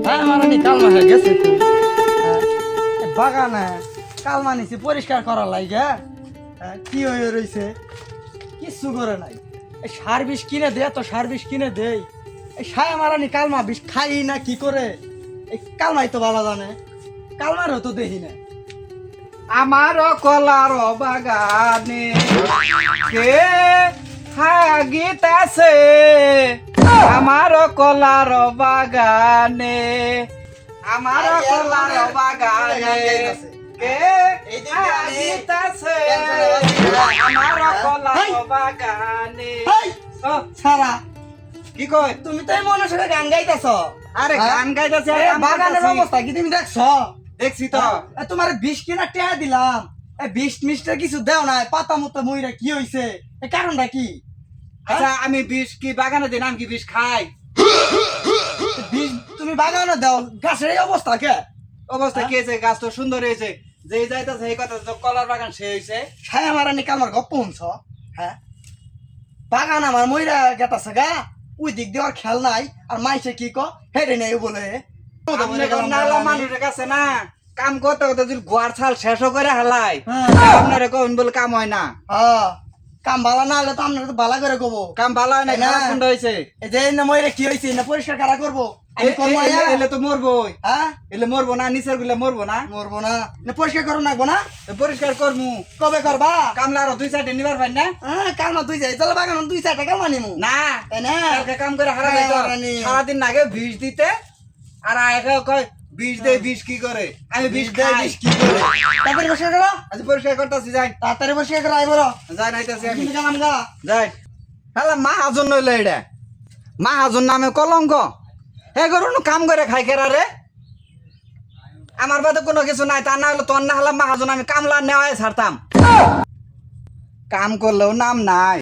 হ্যাঁ মারানি কালমা হয়ে গেছে তো বাগানে কালমা নিছি পরিষ্কার করার লাগে কি হয়ে রয়েছে কিচ্ছু করে নাই এই সার বিষ কিনে দে তো সার বিষ কিনে দেই এই সায়া মারানি কালমা বিষ খাই না কি করে এই কালমাই তো ভালো জানে কালমারও তো দেখি না আমার কলার বাগানে কে হাগিতাছে আমার কলার বাগানে আমার কলার বাগানে কে হাগিতাছে আমার কলার বাগানে ও, সারা কি কয় তুমি তো এই মনে সুখে গান গাইতেছ আরে গান গাইতেছে বাগানের অবস্থা কি তুমি দেখছ দেখছি তো তোমার বিষ কিনা টেয়া দিলাম বিষ মিষ্টি কিছু দেও না পাতা মতো মইরা কি হইছে এই কারণটা কি আচ্ছা আমি বিষ কি বাগানে দিন আমি কি বিষ খাই বিষ তুমি বাগানে দাও গাছের এই অবস্থা কে অবস্থা কি হয়েছে গাছ তো সুন্দর হয়েছে যে যাইতেছে এই কথা কলার বাগান সে হয়েছে ছায়া মারা নিকে আমার গপ্প শুনছ হ্যাঁ বাগান আমার মইরা গেতাছে গা ওই দিক দিয়ে আর খেয়াল নাই আর মাইসে কি ক হেরে নেই বলে মানুষের কাছে না কাম করতে করতে যদি গোয়ার ছাল শেষ করে হালাই হ্যাঁ। আপনারা কোন বলে কাম হয় না হ্যাঁ কাম ভালো না হলে তো আপনারা তো ভালো করে কব কাম ভালো হয় না না। খারাপ কোনটা হয়েছে এই যে না মইরা কি হইছে না পরিষ্কার করা করব আমি করবো না এলে তো মরবো হ্যাঁ এলে মরবো না নিচের গুলো মরবো না মরবো না না পরিষ্কার করো নাকবো না তো পরিষ্কার করমু কবে করবা কামলা আরো 2 সাইডে নিবার পাই না হ্যাঁ কালমা তুই যাই তাহলে বাগান তুই চারটা কালমা নিমু না তাই না কালকে কাম করে হারা হ্যাঁ, যাইতো হারানি। সারাদিন আগে বিষ দিতে আর আগে কয় বিষ দে বিষ কি করে আমি বিষ দেয় খাই বিষ কি করে তাড়াতাড়ি পরিষ্কার করো আজ পরিষ্কার করতেছি যাই তাড়াতাড়ি পরিষ্কার করো আই বলো যাই নাইতেছি আমি কালাম গা যাই হ্যাঁ মাহাজন নইলে এটা মাহাজন নামে কলঙ্ক হে করুন কাম করে খাই কেরা রে আমার বাদে কোনো কিছু নাই তা না হলে তোর না হলে মাহাজন আমি কামলা নেওয়াই ছাড়তাম কাম করলেও নাম নাই